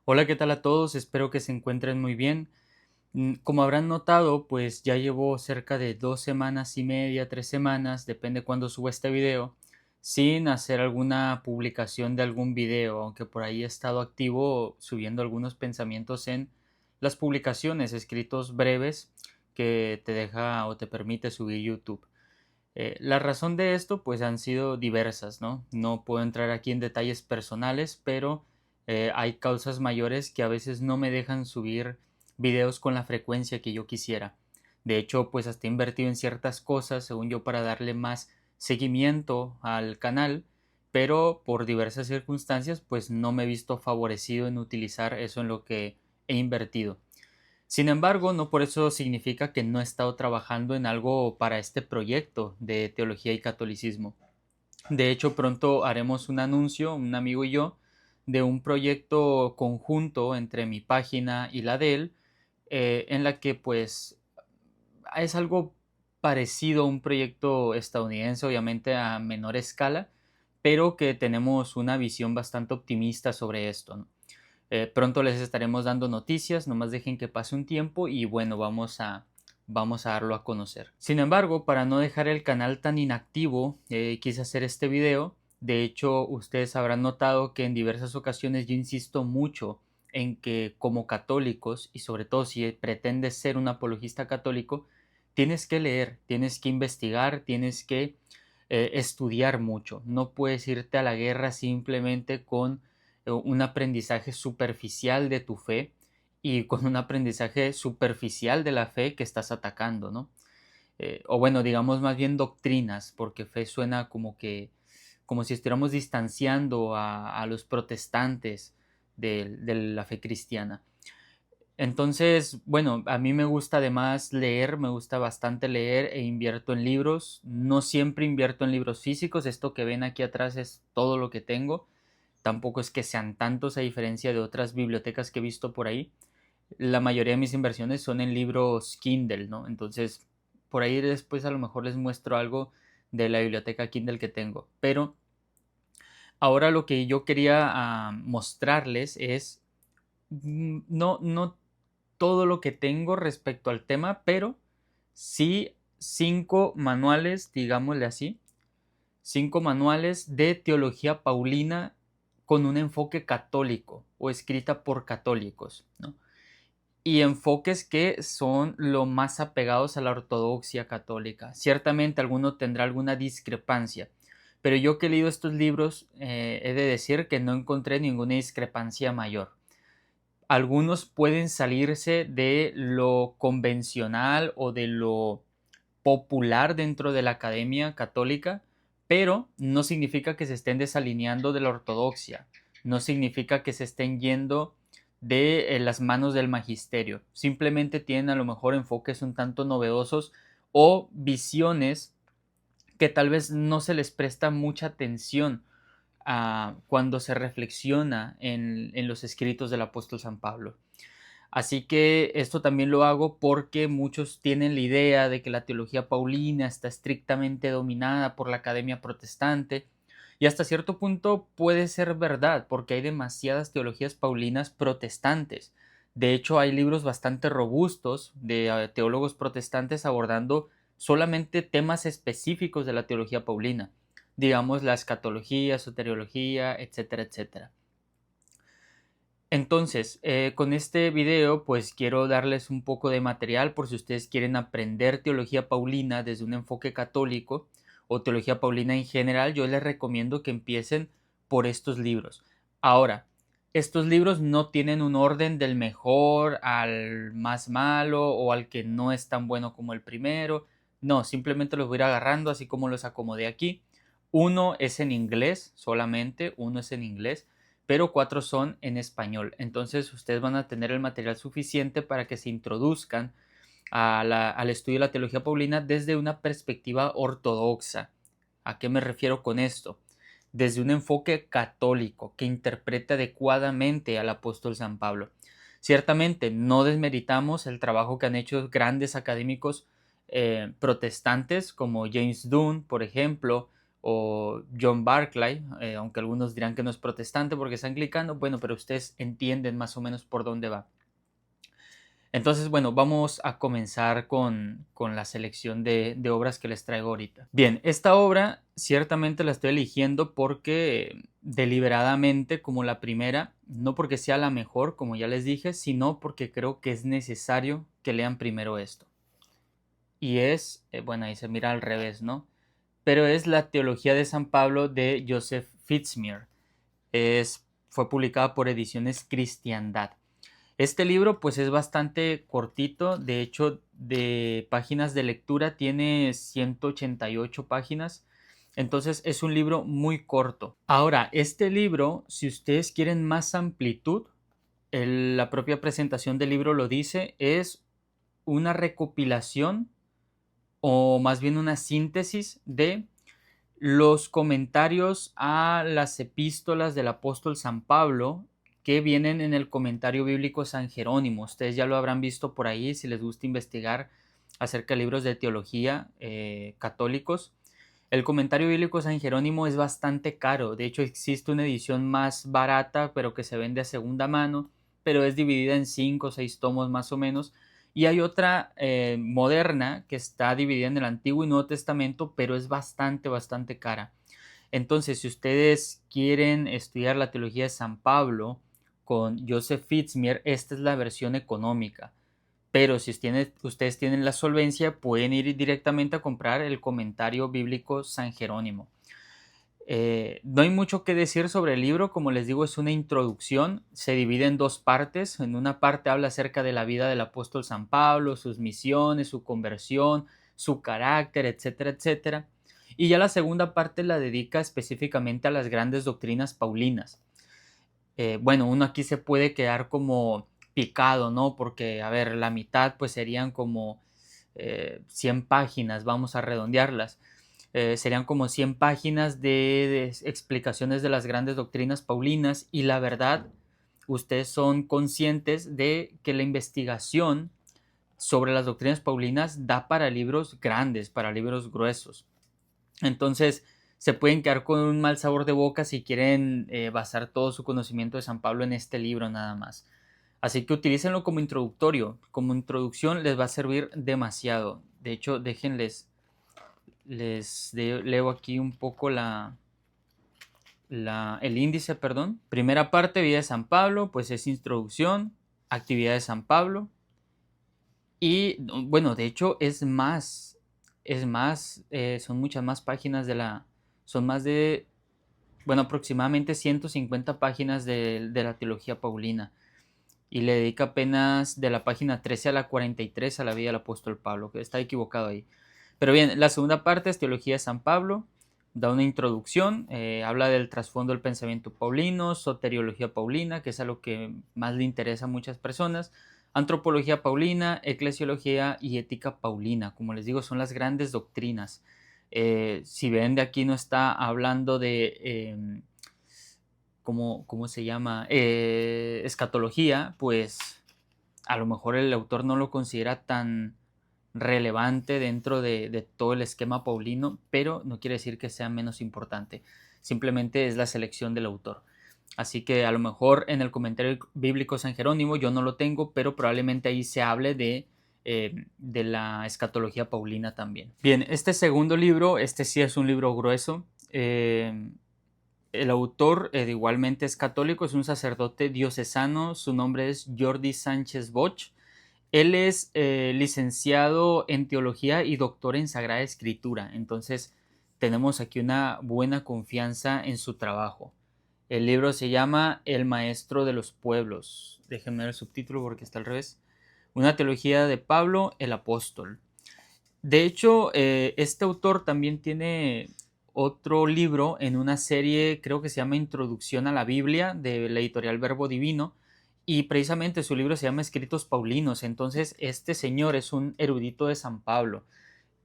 Hola, ¿qué tal a todos? Espero que se encuentren muy bien. Como habrán notado, pues ya llevo cerca de 2 semanas y media, 3 semanas, depende cuándo suba este video, sin hacer alguna publicación de algún video, aunque por ahí he estado activo subiendo algunos pensamientos en las publicaciones, escritos breves que te deja o te permite subir YouTube. La razón de esto pues han sido diversas, ¿no? No puedo entrar aquí en detalles personales, pero hay causas mayores que a veces no me dejan subir videos con la frecuencia que yo quisiera. De hecho, pues hasta he invertido en ciertas cosas, según yo, para darle más seguimiento al canal, pero por diversas circunstancias pues no me he visto favorecido en utilizar eso en lo que he invertido. Sin embargo, no por eso significa que no he estado trabajando en algo para este proyecto de teología y catolicismo. De hecho, pronto haremos un anuncio, un amigo y yo, de un proyecto conjunto entre mi página y la de él, en la que pues es algo parecido a un proyecto estadounidense, obviamente a menor escala, pero que tenemos una visión bastante optimista sobre esto, ¿no? Pronto les estaremos dando noticias, nomás dejen que pase un tiempo y bueno, vamos a darlo a conocer. Sin embargo, para no dejar el canal tan inactivo, quise hacer este video. De hecho, ustedes habrán notado que en diversas ocasiones yo insisto mucho en que como católicos, y sobre todo si pretendes ser un apologista católico, tienes que leer, tienes que investigar, tienes que estudiar mucho. No puedes irte a la guerra simplemente con un aprendizaje superficial de tu fe y con un aprendizaje superficial de la fe que estás atacando, ¿no? O bueno, digamos más bien doctrinas, porque fe suena como si estuviéramos distanciando a los protestantes de la fe cristiana. Entonces, bueno, a mí me gusta además leer, me gusta bastante leer e invierto en libros. No siempre invierto en libros físicos, esto que ven aquí atrás es todo lo que tengo. Tampoco es que sean tantos a diferencia de otras bibliotecas que he visto por ahí. La mayoría de mis inversiones son en libros Kindle, ¿no? Entonces, por ahí después a lo mejor les muestro algo de la biblioteca Kindle que tengo. Pero ahora lo que yo quería mostrarles es no todo lo que tengo respecto al tema, pero sí 5 manuales, digámosle así, 5 manuales de teología paulina con un enfoque católico o escrita por católicos, ¿no? Y enfoques que son lo más apegados a la ortodoxia católica. Ciertamente alguno tendrá alguna discrepancia, pero yo que he leído estos libros he de decir que no encontré ninguna discrepancia mayor. Algunos pueden salirse de lo convencional o de lo popular dentro de la academia católica, pero no significa que se estén desalineando de la ortodoxia, no significa que se estén yendo de las manos del magisterio, simplemente tienen a lo mejor enfoques un tanto novedosos o visiones que tal vez no se les presta mucha atención cuando se reflexiona en los escritos del apóstol San Pablo. Así que esto también lo hago porque muchos tienen la idea de que la teología paulina está estrictamente dominada por la academia protestante y hasta cierto punto puede ser verdad porque hay demasiadas teologías paulinas protestantes. De hecho, hay libros bastante robustos de teólogos protestantes abordando solamente temas específicos de la teología paulina, digamos la escatología, soteriología, etcétera, etcétera. Entonces, con este video pues quiero darles un poco de material por si ustedes quieren aprender teología paulina desde un enfoque católico o teología paulina en general, yo les recomiendo que empiecen por estos libros. Ahora, estos libros no tienen un orden del mejor al más malo o al que no es tan bueno como el primero. No, simplemente los voy a ir agarrando así como los acomodé aquí. Uno es en inglés solamente, uno es en inglés, pero 4 son en español. Entonces ustedes van a tener el material suficiente para que se introduzcan al estudio de la teología paulina desde una perspectiva ortodoxa. ¿A qué me refiero con esto? Desde un enfoque católico que interprete adecuadamente al apóstol San Pablo. Ciertamente no desmeritamos el trabajo que han hecho grandes académicos protestantes como James Dunn, por ejemplo, o John Barclay, aunque algunos dirán que no es protestante porque es anglicano, bueno, pero ustedes entienden más o menos por dónde va. Entonces, bueno, vamos a comenzar con la selección de obras que les traigo ahorita. Bien, esta obra ciertamente la estoy eligiendo porque deliberadamente, como la primera, no porque sea la mejor, como ya les dije, sino porque creo que es necesario que lean primero esto. Y es, bueno, ahí se mira al revés, ¿no? Pero es la Teología de San Pablo de Joseph Fitzmyer. Fue publicada por Ediciones Cristiandad. Este libro pues es bastante cortito, de hecho de páginas de lectura tiene 188 páginas, entonces es un libro muy corto. Ahora, este libro, si ustedes quieren más amplitud, la propia presentación del libro lo dice, es una recopilación o más bien una síntesis de los comentarios a las epístolas del apóstol San Pablo que vienen en el comentario bíblico San Jerónimo. Ustedes ya lo habrán visto por ahí si les gusta investigar acerca de libros de teología católicos. El comentario bíblico San Jerónimo es bastante caro. De hecho, existe una edición más barata, pero que se vende a segunda mano, pero es dividida en 5 o 6 tomos más o menos. Y hay otra moderna que está dividida en el Antiguo y Nuevo Testamento, pero es bastante cara. Entonces, si ustedes quieren estudiar la teología de San Pablo con Joseph Fitzmyer, esta es la versión económica. Pero si ustedes tienen la solvencia, pueden ir directamente a comprar el comentario bíblico San Jerónimo. No hay mucho que decir sobre el libro, como les digo, es una introducción, se divide en dos partes. En una parte habla acerca de la vida del apóstol San Pablo, sus misiones, su conversión, su carácter, etcétera, etcétera. Y ya la segunda parte la dedica específicamente a las grandes doctrinas paulinas. Bueno, uno aquí se puede quedar como picado, ¿no? Porque, a ver, la mitad pues serían como 100 páginas, vamos a redondearlas. Serían como 100 páginas de explicaciones de las grandes doctrinas paulinas y la verdad, ustedes son conscientes de que la investigación sobre las doctrinas paulinas da para libros grandes, para libros gruesos. Entonces, se pueden quedar con un mal sabor de boca si quieren basar todo su conocimiento de San Pablo en este libro nada más. Así que utilícenlo como introductorio. Como introducción les va a servir demasiado. De hecho, déjenles, leo aquí un poco el índice, perdón. Primera parte, vida de San Pablo, pues es introducción, actividad de San Pablo. Y bueno, de hecho son muchas más páginas son más de, bueno, aproximadamente 150 páginas de la teología paulina. Y le dedica apenas de la página 13 a la 43 a la vida del apóstol Pablo, que está equivocado ahí. Pero bien, la segunda parte es Teología de San Pablo, da una introducción, habla del trasfondo del pensamiento paulino, soteriología paulina, que es a lo que más le interesa a muchas personas, antropología paulina, eclesiología y ética paulina. Como les digo, son las grandes doctrinas. Si ven de aquí no está hablando de, ¿cómo se llama? Escatología, pues a lo mejor el autor no lo considera tan relevante dentro de todo el esquema paulino, pero no quiere decir que sea menos importante. Simplemente es la selección del autor. Así que a lo mejor en el comentario bíblico San Jerónimo yo no lo tengo, pero probablemente ahí se hable de la escatología paulina también. Bien, este segundo libro, este sí es un libro grueso. El autor igualmente es católico, es un sacerdote diocesano, su nombre es Jordi Sánchez Bosch. Él es licenciado en teología y doctor en Sagrada Escritura, entonces tenemos aquí una buena confianza en su trabajo. El libro se llama El Maestro de los Pueblos. Déjenme ver el subtítulo porque está al revés. Una teología de Pablo el Apóstol. De hecho, este autor también tiene otro libro en una serie, creo que se llama Introducción a la Biblia, de la editorial Verbo Divino, y precisamente su libro se llama Escritos Paulinos. Entonces, este señor es un erudito de San Pablo.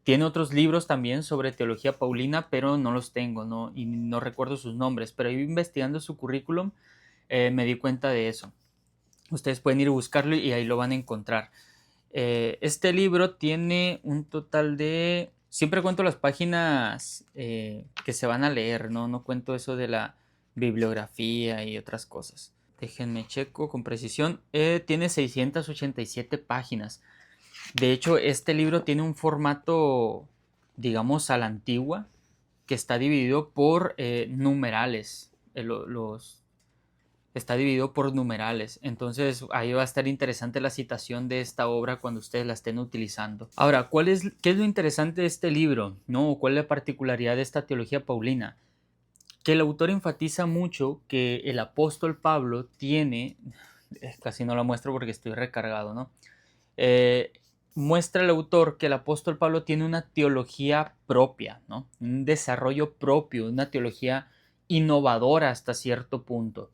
Tiene otros libros también sobre teología paulina, pero no los tengo, ¿no? Y no recuerdo sus nombres, pero investigando su currículum me di cuenta de eso. Ustedes pueden ir a buscarlo y ahí lo van a encontrar. Este libro tiene un total de Siempre cuento las páginas que se van a leer, ¿no? No cuento eso de la bibliografía y otras cosas. Déjenme checo con precisión. Tiene 687 páginas. De hecho, este libro tiene un formato, digamos, a la antigua, que está dividido por numerales. Está dividido por numerales. Entonces ahí va a estar interesante la citación de esta obra cuando ustedes la estén utilizando. Ahora, ¿qué es lo interesante de este libro? ¿No? ¿Cuál es la particularidad de esta teología paulina? Que el autor enfatiza mucho que el apóstol Pablo tiene, casi no lo muestro porque estoy recargado, ¿no? Eh, Muestra el autor que el apóstol Pablo tiene una teología propia, ¿no? Un desarrollo propio, una teología innovadora hasta cierto punto.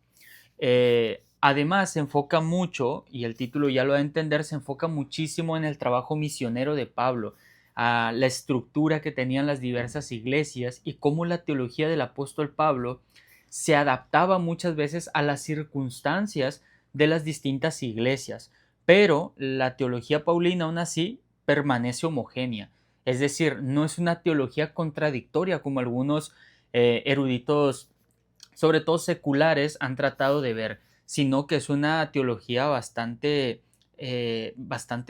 Además, se enfoca mucho, y el título ya lo va a entender, se enfoca muchísimo en el trabajo misionero de Pablo, a la estructura que tenían las diversas iglesias y cómo la teología del apóstol Pablo se adaptaba muchas veces a las circunstancias de las distintas iglesias. Pero la teología paulina aún así permanece homogénea. Es decir, no es una teología contradictoria como algunos eruditos, sobre todo seculares, han tratado de ver, sino que es una teología bastante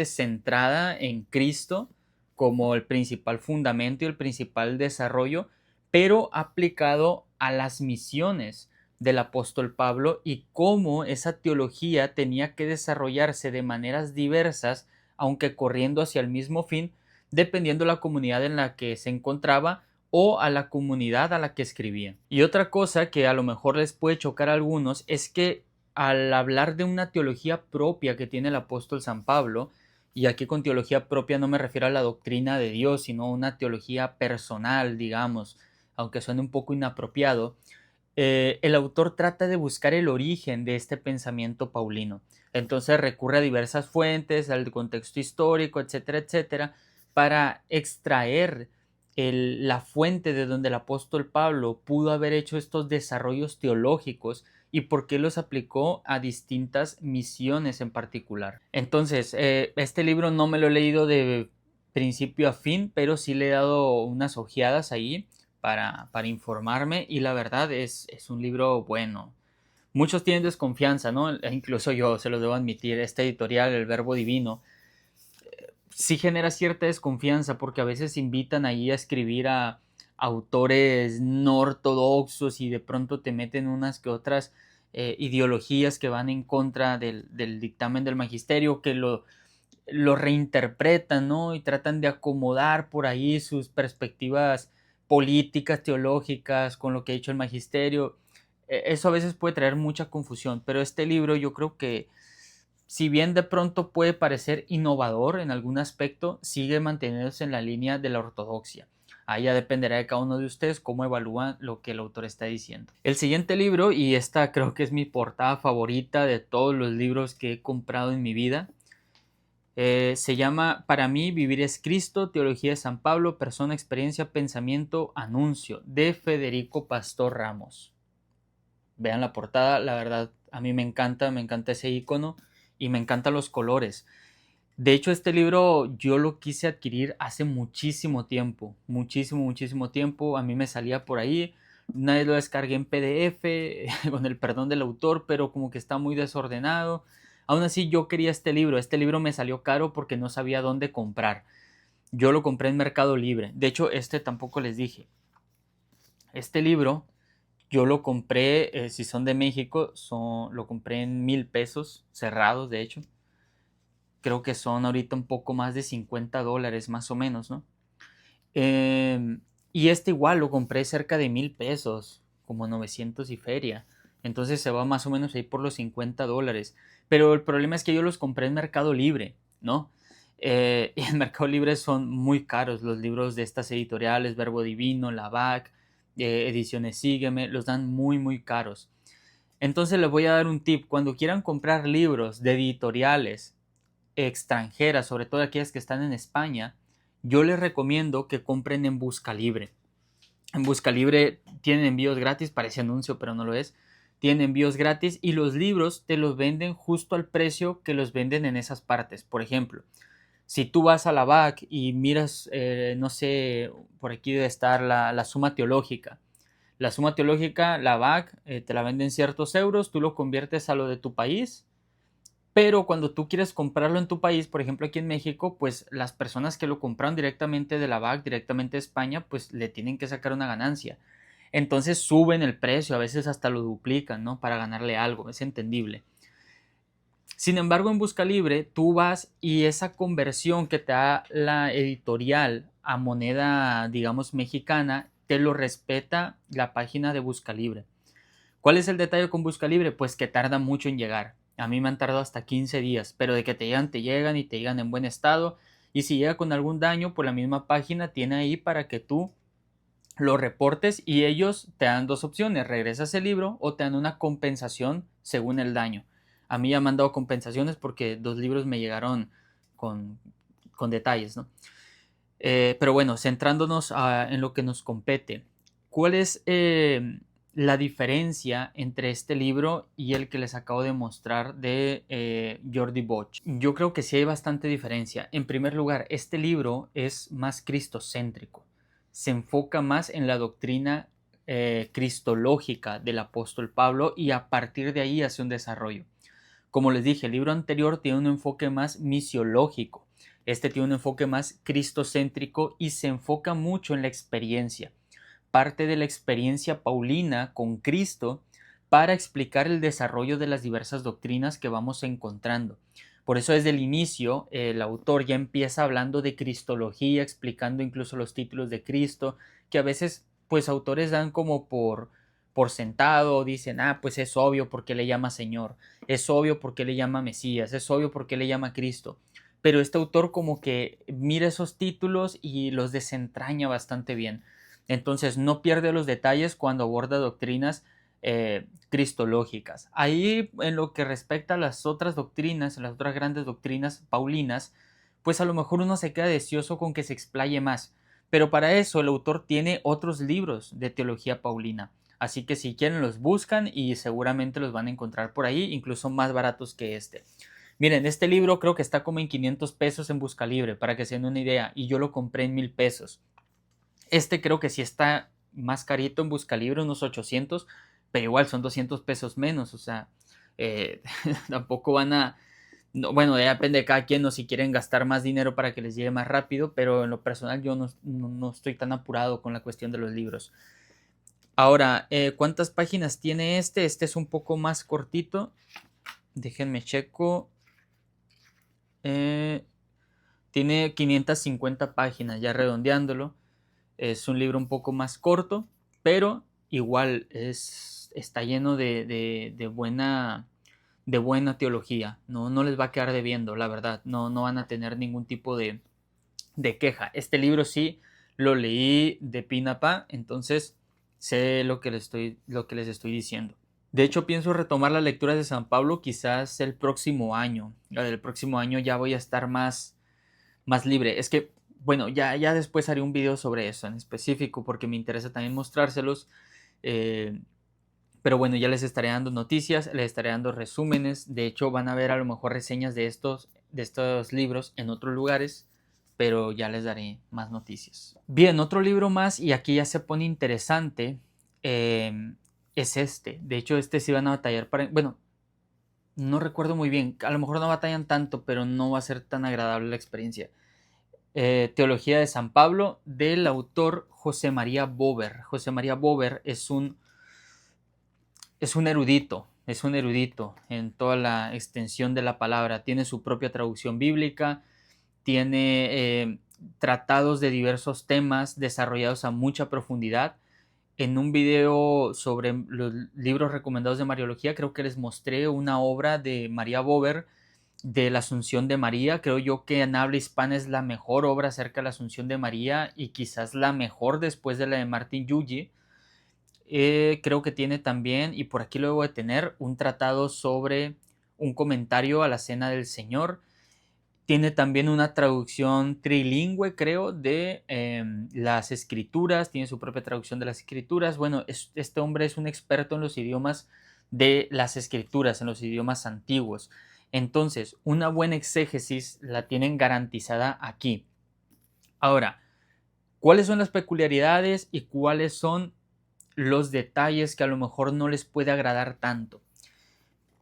centrada en Cristo como el principal fundamento y el principal desarrollo, pero aplicado a las misiones del apóstol Pablo y cómo esa teología tenía que desarrollarse de maneras diversas, aunque corriendo hacia el mismo fin, dependiendo de la comunidad en la que se encontraba o a la comunidad a la que escribía. Y otra cosa que a lo mejor les puede chocar a algunos es que al hablar de una teología propia que tiene el apóstol San Pablo, y aquí con teología propia no me refiero a la doctrina de Dios, sino a una teología personal, digamos, aunque suene un poco inapropiado, el autor trata de buscar el origen de este pensamiento paulino. Entonces recurre a diversas fuentes, al contexto histórico, etcétera, etcétera, para extraer la fuente de donde el apóstol Pablo pudo haber hecho estos desarrollos teológicos y por qué los aplicó a distintas misiones en particular. Entonces, este libro no me lo he leído de principio a fin, pero sí le he dado unas ojeadas ahí para informarme y la verdad es un libro bueno. Muchos tienen desconfianza, ¿no? Incluso yo se los debo admitir, este editorial, El Verbo Divino, sí genera cierta desconfianza porque a veces invitan ahí a escribir a autores no ortodoxos y de pronto te meten unas que otras ideologías que van en contra del dictamen del magisterio, que lo reinterpretan, ¿no? Y tratan de acomodar por ahí sus perspectivas políticas, teológicas, con lo que ha dicho el magisterio. Eso a veces puede traer mucha confusión, pero este libro yo creo que si bien de pronto puede parecer innovador en algún aspecto, sigue manteniéndose en la línea de la ortodoxia. Ahí ya dependerá de cada uno de ustedes cómo evalúan lo que el autor está diciendo. El siguiente libro, y esta creo que es mi portada favorita de todos los libros que he comprado en mi vida, se llama Para mí vivir es Cristo, Teología de San Pablo, Persona, Experiencia, Pensamiento, Anuncio, de Federico Pastor Ramos. Vean la portada, la verdad a mí me encanta ese icono y me encantan los colores. De hecho, este libro yo lo quise adquirir hace muchísimo tiempo, muchísimo tiempo. A mí me salía por ahí, una vez lo descargué en PDF, con el perdón del autor, pero como que está muy desordenado. Aún así, yo quería este libro me salió caro porque no sabía dónde comprar. Yo lo compré en Mercado Libre. De hecho, este tampoco les dije. Este libro yo lo compré, si son de México, lo compré en 1,000 pesos, cerrados de hecho. Creo que son ahorita un poco más de $50 más o menos, ¿no? Y este igual lo compré cerca de 1,000 pesos, como 900 y feria. Entonces se va más o menos ahí por los $50. Pero el problema es que yo los compré en Mercado Libre, ¿no? Y en Mercado Libre son muy caros los libros de estas editoriales, Verbo Divino, La BAC, Ediciones Sígueme, los dan muy caros. Entonces les voy a dar un tip. Cuando quieran comprar libros de editoriales extranjeras, sobre todo aquellas que están en España, yo les recomiendo que compren en Busca Libre. En Busca Libre tienen envíos gratis, parece anuncio, pero no lo es. Tienen envíos gratis y los libros te los venden justo al precio que los venden en esas partes. Por ejemplo, Si tú vas a la BAC y miras, no sé, por aquí debe estar la Suma Teológica. La Suma Teológica, la BAC, te la venden ciertos euros, tú lo conviertes a lo de tu país, pero cuando tú quieres comprarlo en tu país, por ejemplo aquí en México, pues las personas que lo compraron directamente de la BAC, directamente de España, pues le tienen que sacar una ganancia. Entonces suben el precio, a veces hasta lo duplican, ¿no? Para ganarle algo, es entendible. Sin embargo, en Busca Libre, tú vas y esa conversión que te da la editorial a moneda, digamos, mexicana, te lo respeta la página de Busca Libre. ¿Cuál es el detalle con Busca Libre? Pues que tarda mucho en llegar. A mí me han tardado hasta 15 días, pero de que te llegan y te llegan en buen estado. Y si llega con algún daño, pues la misma página tiene ahí para que tú lo reportes y ellos te dan dos opciones, regresas el libro o te dan una compensación según el daño. A mí ya me han dado compensaciones porque dos libros me llegaron con, con detalles, ¿no? Pero bueno, centrándonos en lo que nos compete, ¿cuál es la diferencia entre este libro y el que les acabo de mostrar de Jordi Bosch? Yo creo que sí hay bastante diferencia. En primer lugar, este libro es más cristocéntrico, se enfoca más en la doctrina cristológica del apóstol Pablo y a partir de ahí hace un desarrollo. Como les dije, el libro anterior tiene un enfoque más misiológico. Este tiene un enfoque más cristocéntrico y se enfoca mucho en la experiencia. Parte de la experiencia paulina con Cristo para explicar el desarrollo de las diversas doctrinas que vamos encontrando. Por eso desde el inicio el autor ya empieza hablando de cristología, explicando incluso los títulos de Cristo, que a veces pues autores dan como por sentado, dicen, pues es obvio porque le llama Señor, es obvio porque le llama Mesías, es obvio porque le llama Cristo. Pero este autor como que mira esos títulos y los desentraña bastante bien. Entonces no pierde los detalles cuando aborda doctrinas cristológicas. Ahí en lo que respecta a las otras doctrinas, las otras grandes doctrinas paulinas, pues a lo mejor uno se queda deseoso con que se explaye más. Pero para eso el autor tiene otros libros de teología paulina. Así que si quieren los buscan y seguramente los van a encontrar por ahí, incluso más baratos que este. Miren, este libro creo que está como en 500 pesos en Busca Libre, para que se den una idea, y yo lo compré en 1000 pesos. Este creo que sí está más carito en Busca Libre, unos 800, pero igual son 200 pesos menos, o sea, tampoco van a... No, bueno, ya depende de cada quien, o si quieren gastar más dinero para que les llegue más rápido, pero en lo personal yo no estoy tan apurado con la cuestión de los libros. Ahora, ¿cuántas páginas tiene este? Este es un poco más cortito. Déjenme checo. Tiene 550 páginas, ya redondeándolo. Es un libro un poco más corto, pero igual está lleno de buena teología. No les va a quedar debiendo, la verdad. No van a tener ningún tipo de queja. Este libro sí lo leí de pin a pa, entonces sé lo que les estoy diciendo. De hecho, pienso retomar las lecturas de San Pablo quizás el próximo año. El próximo año ya voy a estar más libre. Es que, bueno, ya después haré un video sobre eso en específico porque me interesa también mostrárselos. Pero bueno, ya les estaré dando noticias, les estaré dando resúmenes. De hecho, van a ver a lo mejor reseñas de estos libros en otros lugares, pero ya les daré más noticias. Bien, otro libro más, y aquí ya se pone interesante, es este. De hecho, este sí van a batallar para... Bueno, no recuerdo muy bien. A lo mejor no batallan tanto, pero no va a ser tan agradable la experiencia. Teología de San Pablo, del autor José María Bover. José María Bover es un erudito, en toda la extensión de la palabra. Tiene su propia traducción bíblica, tiene tratados de diversos temas desarrollados a mucha profundidad. En un video sobre los libros recomendados de Mariología, creo que les mostré una obra de María Bover de la Asunción de María. Creo yo que en habla hispana es la mejor obra acerca de la Asunción de María y quizás la mejor después de la de Martín Yuyi. Creo que tiene también, y por aquí lo debo de tener, un tratado sobre un comentario a la Cena del Señor. Tiene también una traducción trilingüe, creo, de las escrituras. Tiene su propia traducción de las escrituras. Bueno, este hombre es un experto en los idiomas de las escrituras, en los idiomas antiguos. Entonces, una buena exégesis la tienen garantizada aquí. Ahora, ¿cuáles son las peculiaridades y cuáles son los detalles que a lo mejor no les puede agradar tanto?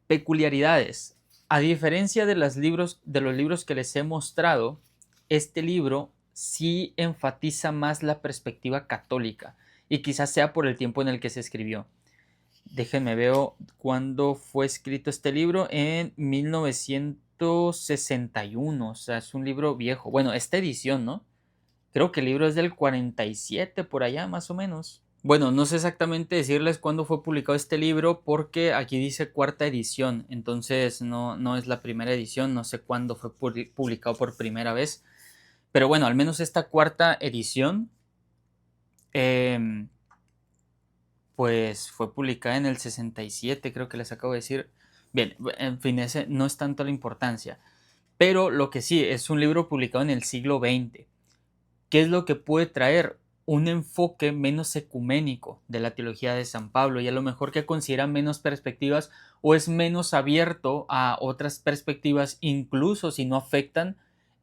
Peculiaridades. A diferencia de los libros que les he mostrado, este libro sí enfatiza más la perspectiva católica y quizás sea por el tiempo en el que se escribió. Déjenme veo cuándo fue escrito este libro, en 1961, o sea, es un libro viejo. Bueno, esta edición, ¿no? Creo que el libro es del 47 por allá, más o menos. Bueno, no sé exactamente decirles cuándo fue publicado este libro porque aquí dice cuarta edición, entonces no es la primera edición, no sé cuándo fue publicado por primera vez, pero bueno, al menos esta cuarta edición pues fue publicada en el 67, creo que les acabo de decir. Bien, en fin, ese no es tanto la importancia, pero lo que sí, es un libro publicado en el siglo XX. ¿Qué es lo que puede traer? Un enfoque menos ecuménico de la teología de San Pablo y a lo mejor que considera menos perspectivas o es menos abierto a otras perspectivas, incluso si no afectan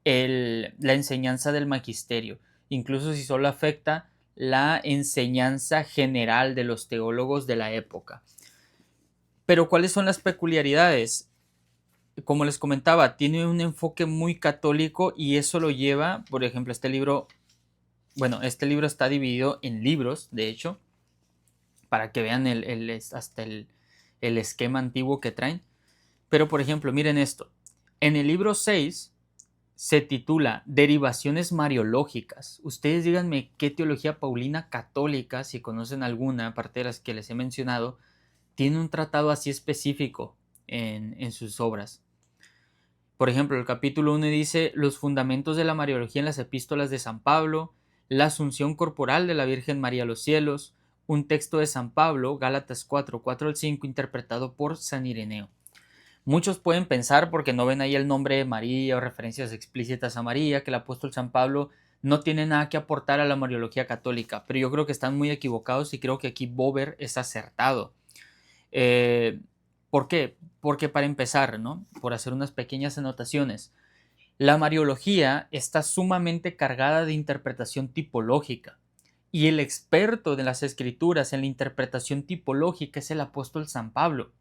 la enseñanza del magisterio, incluso si solo afecta la enseñanza general de los teólogos de la época. Pero ¿cuáles son las peculiaridades? Como les comentaba, tiene un enfoque muy católico y eso lo lleva, por ejemplo, este libro está dividido en libros, de hecho, para que vean hasta el esquema antiguo que traen. Pero, por ejemplo, miren esto. En el libro 6 se titula Derivaciones Mariológicas. Ustedes díganme qué teología paulina católica, si conocen alguna, aparte de las que les he mencionado, tiene un tratado así específico en sus obras. Por ejemplo, el capítulo 1 dice los fundamentos de la Mariología en las epístolas de San Pablo, la asunción corporal de la Virgen María a los cielos, un texto de San Pablo, Gálatas 4, 4 al 5, interpretado por San Ireneo. Muchos pueden pensar, porque no ven ahí el nombre de María o referencias explícitas a María, que el apóstol San Pablo no tiene nada que aportar a la Mariología católica, pero yo creo que están muy equivocados y creo que aquí Bober es acertado. ¿Por qué? Porque para empezar, ¿no? Por hacer unas pequeñas anotaciones, la Mariología está sumamente cargada de interpretación tipológica y el experto de las escrituras en la interpretación tipológica es el apóstol San Pablo.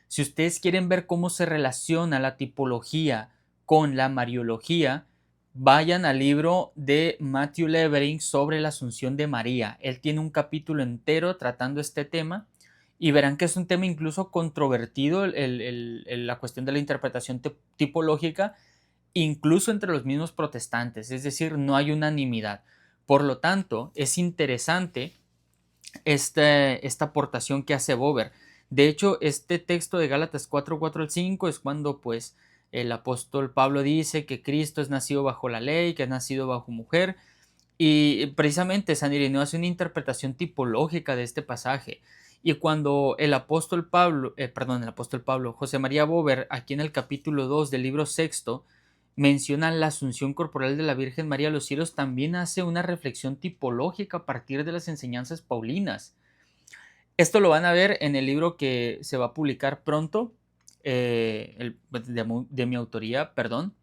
Si ustedes quieren ver cómo se relaciona la tipología con la Mariología, vayan al libro de Matthew Levering sobre la Asunción de María. Él tiene un capítulo entero tratando este tema y verán que es un tema incluso controvertido la cuestión de la interpretación tipológica, incluso entre los mismos protestantes, es decir, no hay unanimidad. Por lo tanto, es interesante esta aportación que hace Bober. De hecho, este texto de Gálatas 4, 4 al 5 es cuando pues el apóstol Pablo dice que Cristo es nacido bajo la ley, que es nacido bajo mujer, y precisamente San Ireneo hace una interpretación tipológica de este pasaje. Y cuando el apóstol Pablo, José María Bover, aquí en el capítulo 2 del libro sexto, menciona la asunción corporal de la Virgen María a los cielos, también hace una reflexión tipológica a partir de las enseñanzas paulinas. Esto lo van a ver en el libro que se va a publicar pronto, de mi autoría, perdón,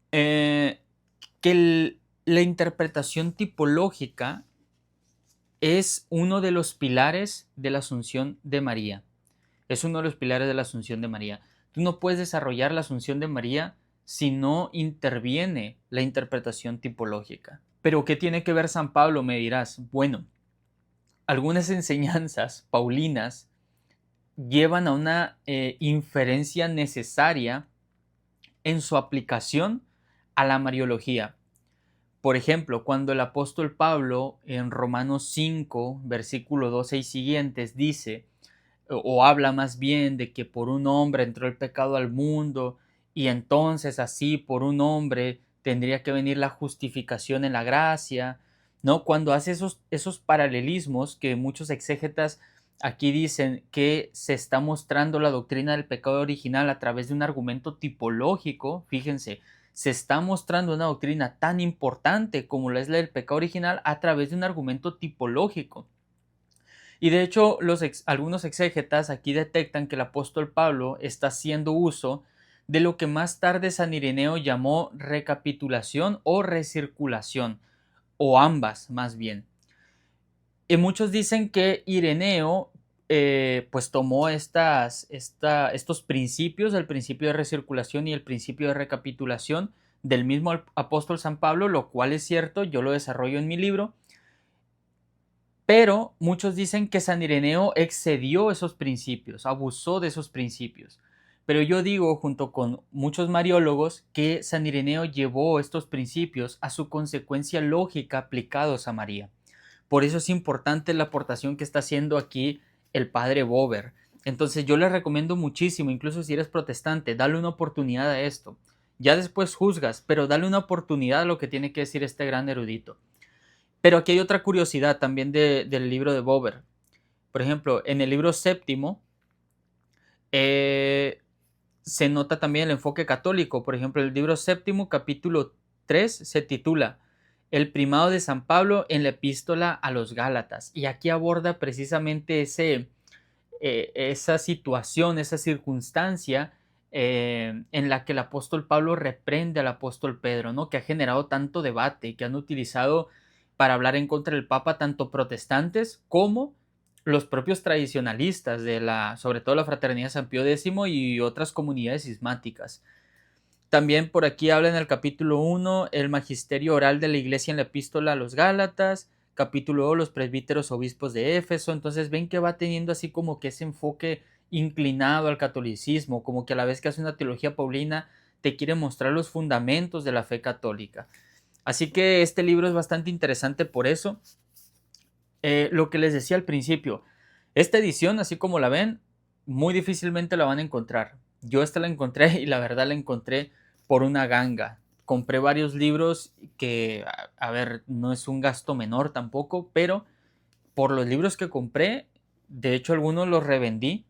que la interpretación tipológica es uno de los pilares de la Asunción de María. Es uno de los pilares de la Asunción de María. Tú no puedes desarrollar la Asunción de María si no interviene la interpretación tipológica. ¿Pero qué tiene que ver San Pablo? Me dirás. Bueno, algunas enseñanzas paulinas llevan a una inferencia necesaria en su aplicación a la Mariología. Por ejemplo, cuando el apóstol Pablo en Romanos 5, versículo 12 y siguientes dice, o habla más bien de que por un hombre entró el pecado al mundo y entonces así por un hombre tendría que venir la justificación en la gracia, ¿no? Cuando hace esos paralelismos que muchos exégetas aquí dicen que se está mostrando la doctrina del pecado original a través de un argumento tipológico, fíjense, se está mostrando una doctrina tan importante como la es la del pecado original a través de un argumento tipológico. Y de hecho, algunos exégetas aquí detectan que el apóstol Pablo está haciendo uso de lo que más tarde San Ireneo llamó recapitulación o recirculación, o ambas más bien. Y muchos dicen que Ireneo pues tomó estos principios, el principio de recirculación y el principio de recapitulación del mismo apóstol San Pablo, lo cual es cierto, yo lo desarrollo en mi libro, pero muchos dicen que San Ireneo excedió esos principios, abusó de esos principios. Pero yo digo, junto con muchos mariólogos, que San Ireneo llevó estos principios a su consecuencia lógica aplicados a María. Por eso es importante la aportación que está haciendo aquí el padre Bober. Entonces yo les recomiendo muchísimo, incluso si eres protestante, dale una oportunidad a esto. Ya después juzgas, pero dale una oportunidad a lo que tiene que decir este gran erudito. Pero aquí hay otra curiosidad también del libro de Bober. Por ejemplo, en el libro séptimo se nota también el enfoque católico. Por ejemplo, el libro séptimo, capítulo 3, se titula El primado de San Pablo en la epístola a los Gálatas. Y aquí aborda precisamente esa situación, esa circunstancia en la que el apóstol Pablo reprende al apóstol Pedro, ¿no? Que ha generado tanto debate, que han utilizado para hablar en contra del Papa tanto protestantes como los propios tradicionalistas sobre todo la Fraternidad San Pío X y otras comunidades cismáticas. También por aquí habla en el capítulo 1 el magisterio oral de la iglesia en la epístola a los Gálatas, capítulo 2 los presbíteros obispos de Éfeso. Entonces ven que va teniendo así como que ese enfoque inclinado al catolicismo, como que a la vez que hace una teología paulina te quiere mostrar los fundamentos de la fe católica. Así que este libro es bastante interesante por eso. Lo que les decía al principio, esta edición, así como la ven, muy difícilmente la van a encontrar. Yo esta la encontré y la verdad la encontré por una ganga. Compré varios libros que, a ver, no es un gasto menor tampoco, pero por los libros que compré, de hecho algunos los revendí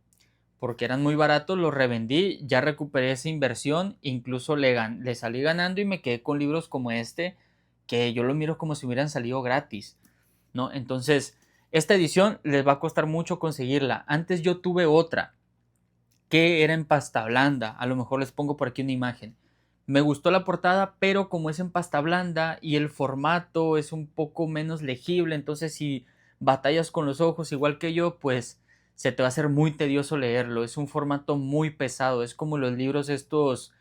porque eran muy baratos, los revendí, ya recuperé esa inversión, incluso le salí ganando y me quedé con libros como este, que yo lo miro como si hubieran salido gratis, ¿no? Entonces, esta edición les va a costar mucho conseguirla. Antes yo tuve otra, que era en pasta blanda, a lo mejor les pongo por aquí una imagen. Me gustó la portada, pero como es en pasta blanda y el formato es un poco menos legible, entonces si batallas con los ojos igual que yo, pues se te va a hacer muy tedioso leerlo. Es un formato muy pesado, es como los libros estos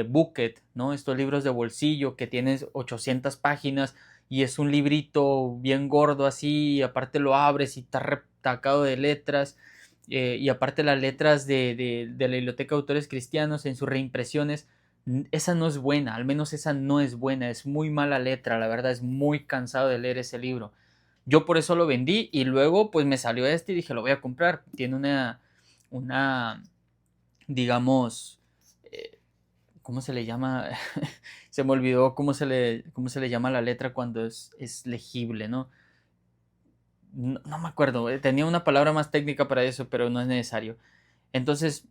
Bucket, ¿no? Estos libros de bolsillo que tienes 800 páginas y es un librito bien gordo así, y aparte lo abres y está retacado de letras. Y aparte las letras de la Biblioteca de Autores Cristianos en sus reimpresiones, esa no es buena, al menos esa no es buena, es muy mala letra, la verdad es muy cansado de leer ese libro. Yo por eso lo vendí y luego pues me salió este y dije lo voy a comprar. Tiene una digamos, ¿cómo se le llama? Se me olvidó cómo se le llama la letra cuando es legible, ¿no? No me acuerdo, tenía una palabra más técnica para eso, pero no es necesario. Entonces,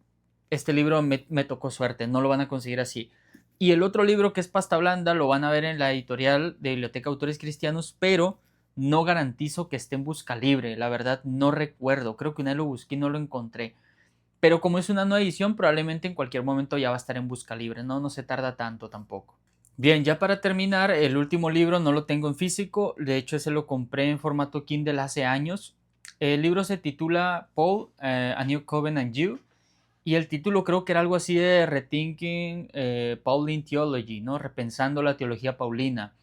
este libro me tocó suerte, no lo van a conseguir así. Y el otro libro que es Pasta Blanda lo van a ver en la editorial de Biblioteca Autores Cristianos, pero no garantizo que esté en busca libre. La verdad no recuerdo, creo que una vez lo busqué y no lo encontré. Pero como es una nueva edición, probablemente en cualquier momento ya va a estar en busca libre, no se tarda tanto tampoco. Bien, ya para terminar, el último libro no lo tengo en físico, de hecho ese lo compré en formato Kindle hace años. El libro se titula Paul, A New Covenant You, y el título creo que era algo así de Rethinking Pauline Theology, ¿no? Repensando la teología paulina.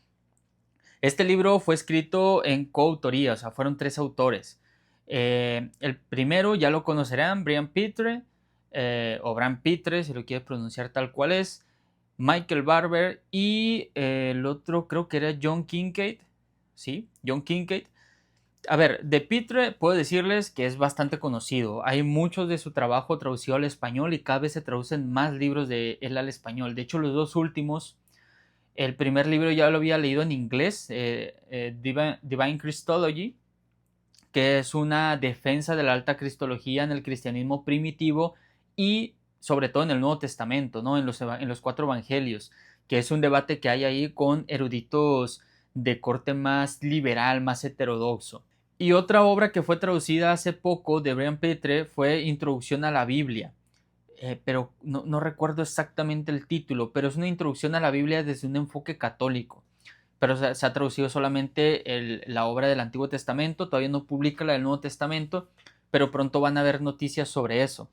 Este libro fue escrito en coautoría, o sea, fueron 3 autores. El primero ya lo conocerán, Brian Pitre, o Bran Pitre, si lo quieres pronunciar tal cual es, Michael Barber y el otro creo que era John Kincaid, ¿sí? John Kincaid. A ver, de Pitre puedo decirles que es bastante conocido. Hay muchos de su trabajo traducido al español y cada vez se traducen más libros de él al español. De hecho, los dos últimos, el primer libro ya lo había leído en inglés, Divine Christology, que es una defensa de la alta cristología en el cristianismo primitivo y sobre todo en el Nuevo Testamento, ¿no? En los 4 evangelios, que es un debate que hay ahí con eruditos de corte más liberal, más heterodoxo. Y otra obra que fue traducida hace poco de Brian Petre fue Introducción a la Biblia. Pero no recuerdo exactamente el título, pero es una introducción a la Biblia desde un enfoque católico. Pero se ha traducido solamente la obra del Antiguo Testamento, todavía no publica la del Nuevo Testamento, pero pronto van a haber noticias sobre eso.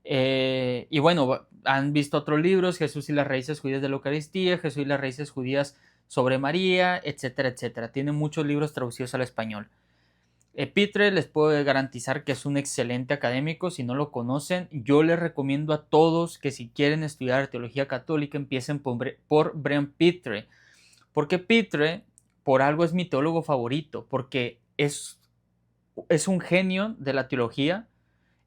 Y bueno, han visto otros libros, Jesús y las raíces judías de la Eucaristía, Jesús y las raíces judías sobre María, etcétera, etcétera. Tiene muchos libros traducidos al español. Petre les puedo garantizar que es un excelente académico. Si no lo conocen, yo les recomiendo a todos que si quieren estudiar teología católica empiecen por Brian Petre, porque Petre por algo es mi teólogo favorito, porque es un genio de la teología,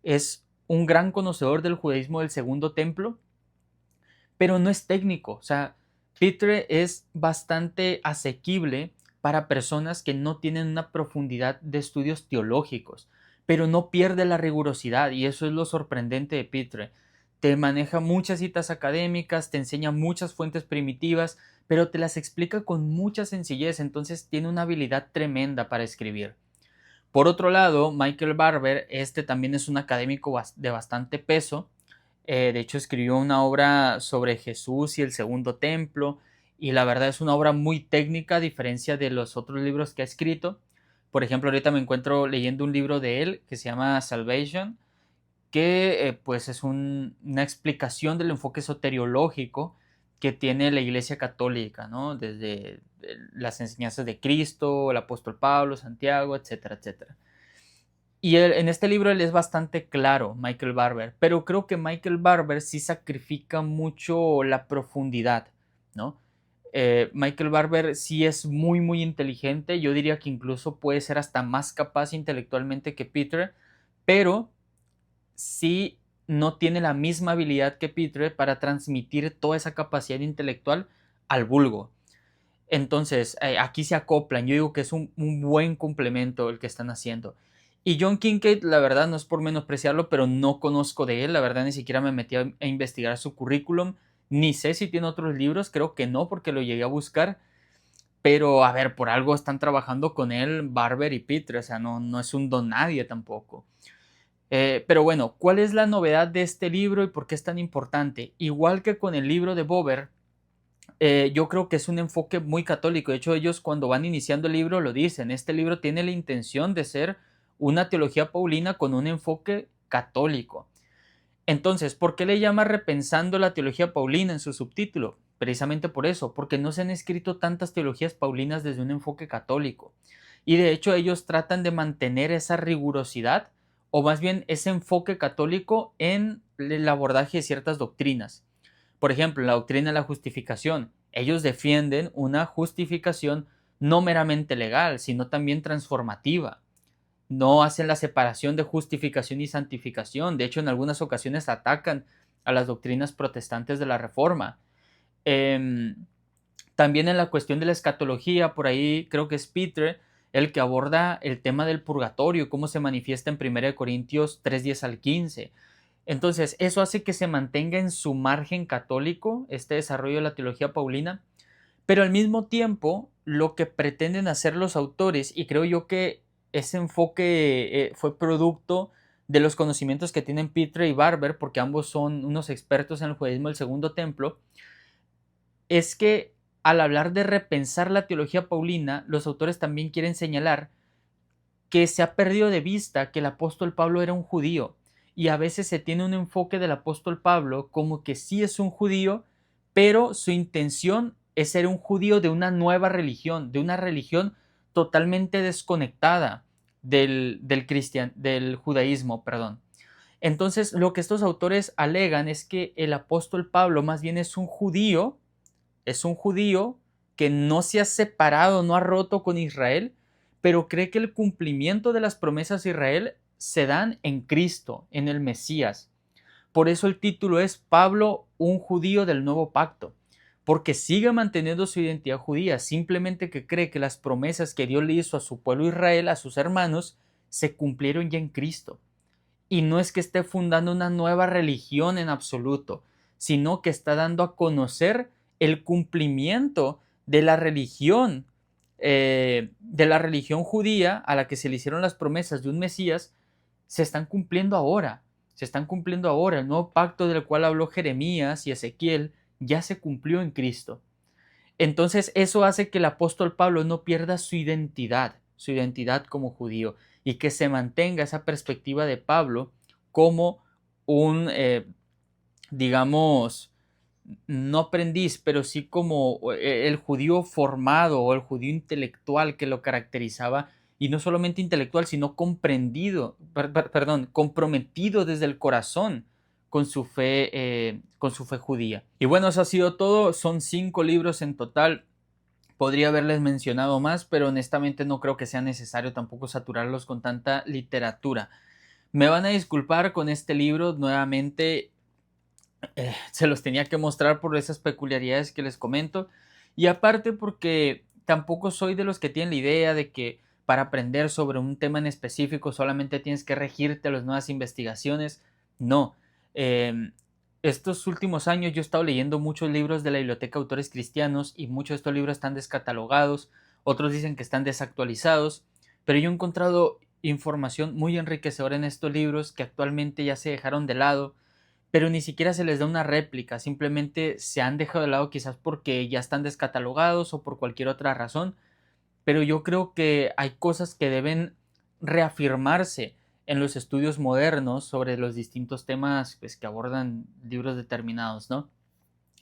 es un gran conocedor del judaísmo del Segundo Templo, pero no es técnico. O sea, Petre es bastante asequible para personas que no tienen una profundidad de estudios teológicos, pero no pierde la rigurosidad, y eso es lo sorprendente de Petre. Te maneja muchas citas académicas, te enseña muchas fuentes primitivas, pero te las explica con mucha sencillez, entonces tiene una habilidad tremenda para escribir. Por otro lado, Michael Barber, este también es un académico de bastante peso. De hecho, escribió una obra sobre Jesús y el Segundo Templo, y la verdad es una obra muy técnica a diferencia de los otros libros que ha escrito. Por ejemplo, ahorita me encuentro leyendo un libro de él que se llama Salvation, que pues es una explicación del enfoque soteriológico que tiene la Iglesia Católica, ¿no? Desde las enseñanzas de Cristo, el apóstol Pablo, Santiago, etcétera, etcétera. Y en este libro él es bastante claro, Michael Barber, pero creo que Michael Barber sí sacrifica mucho la profundidad, ¿no? Michael Barber sí es muy, muy inteligente, yo diría que incluso puede ser hasta más capaz intelectualmente que Peter, pero sí no tiene la misma habilidad que Peter para transmitir toda esa capacidad intelectual al vulgo. Entonces, aquí se acoplan. Yo digo que es un buen complemento el que están haciendo. Y John Kincaid, la verdad, no es por menospreciarlo, pero no conozco de él. La verdad, ni siquiera me metí a investigar su currículum. Ni sé si tiene otros libros. Creo que no, porque lo llegué a buscar. Pero, a ver, por algo están trabajando con él Barber y Petre. O sea, no es un don nadie tampoco. Pero bueno, ¿cuál es la novedad de este libro y por qué es tan importante? Igual que con el libro de Bober, yo creo que es un enfoque muy católico. De hecho, ellos cuando van iniciando el libro lo dicen. Este libro tiene la intención de ser una teología paulina con un enfoque católico. Entonces, ¿por qué le llama Repensando la teología paulina en su subtítulo? Precisamente por eso, porque no se han escrito tantas teologías paulinas desde un enfoque católico. Y de hecho ellos tratan de mantener esa rigurosidad, o más bien ese enfoque católico en el abordaje de ciertas doctrinas. Por ejemplo, la doctrina de la justificación. Ellos defienden una justificación no meramente legal, sino también transformativa. No hacen la separación de justificación y santificación. De hecho, en algunas ocasiones atacan a las doctrinas protestantes de la Reforma. También en la cuestión de la escatología, por ahí creo que es Peter el que aborda el tema del purgatorio, cómo se manifiesta en 1 Corintios 3:10 al 15. Entonces, eso hace que se mantenga en su margen católico este desarrollo de la teología paulina, pero al mismo tiempo lo que pretenden hacer los autores, y creo yo que ese enfoque fue producto de los conocimientos que tienen Petre y Barber, porque ambos son unos expertos en el judaísmo del Segundo Templo, es que al hablar de repensar la teología paulina, los autores también quieren señalar que se ha perdido de vista que el apóstol Pablo era un judío, y a veces se tiene un enfoque del apóstol Pablo como que sí es un judío, pero su intención es ser un judío de una nueva religión, de una religión totalmente desconectada del judaísmo, perdón. Entonces, lo que estos autores alegan es que el apóstol Pablo más bien es un judío que no se ha separado, no ha roto con Israel, pero cree que el cumplimiento de las promesas de Israel se dan en Cristo, en el Mesías. Por eso el título es Pablo, un judío del nuevo pacto, porque sigue manteniendo su identidad judía, simplemente que cree que las promesas que Dios le hizo a su pueblo Israel, a sus hermanos, se cumplieron ya en Cristo. Y no es que esté fundando una nueva religión en absoluto, sino que está dando a conocer el cumplimiento de la religión de la religión judía a la que se le hicieron las promesas de un Mesías se están cumpliendo ahora. Se están cumpliendo ahora. El nuevo pacto del cual habló Jeremías y Ezequiel ya se cumplió en Cristo. Entonces eso hace que el apóstol Pablo no pierda su identidad como judío, y que se mantenga esa perspectiva de Pablo como un, digamos, no aprendiz, pero sí como el judío formado o el judío intelectual que lo caracterizaba, y no solamente intelectual, sino comprometido desde el corazón con su fe judía. Y bueno, eso ha sido todo. Son 5 libros en total. Podría haberles mencionado más, pero honestamente no creo que sea necesario tampoco saturarlos con tanta literatura. Me van a disculpar con este libro nuevamente. Se los tenía que mostrar por esas peculiaridades que les comento, y aparte porque tampoco soy de los que tienen la idea de que para aprender sobre un tema en específico solamente tienes que regirte a las nuevas investigaciones. No. Eh, Estos últimos años yo he estado leyendo muchos libros de la Biblioteca de Autores Cristianos, y muchos de estos libros están descatalogados, otros dicen que están desactualizados, pero yo he encontrado información muy enriquecedora en estos libros que actualmente ya se dejaron de lado, pero ni siquiera se les da una réplica, simplemente se han dejado de lado quizás porque ya están descatalogados o por cualquier otra razón, pero yo creo que hay cosas que deben reafirmarse en los estudios modernos sobre los distintos temas, pues, que abordan libros determinados, ¿no?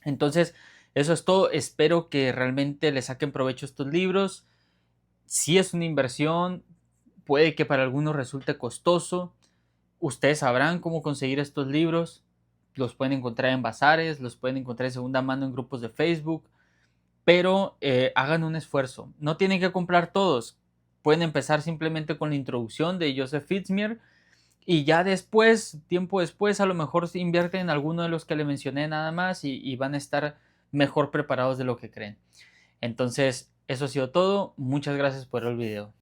Entonces, eso es todo. Espero que realmente le saquen provecho a estos libros. Si es una inversión, puede que para algunos resulte costoso. Ustedes sabrán cómo conseguir estos libros. Los pueden encontrar en bazares, los pueden encontrar de segunda mano en grupos de Facebook, pero hagan un esfuerzo. No tienen que comprar todos. Pueden empezar simplemente con la introducción de Joseph Fitzmyer, y ya después, tiempo después, a lo mejor se invierten en alguno de los que le mencioné nada más, y van a estar mejor preparados de lo que creen. Entonces, eso ha sido todo. Muchas gracias por el video.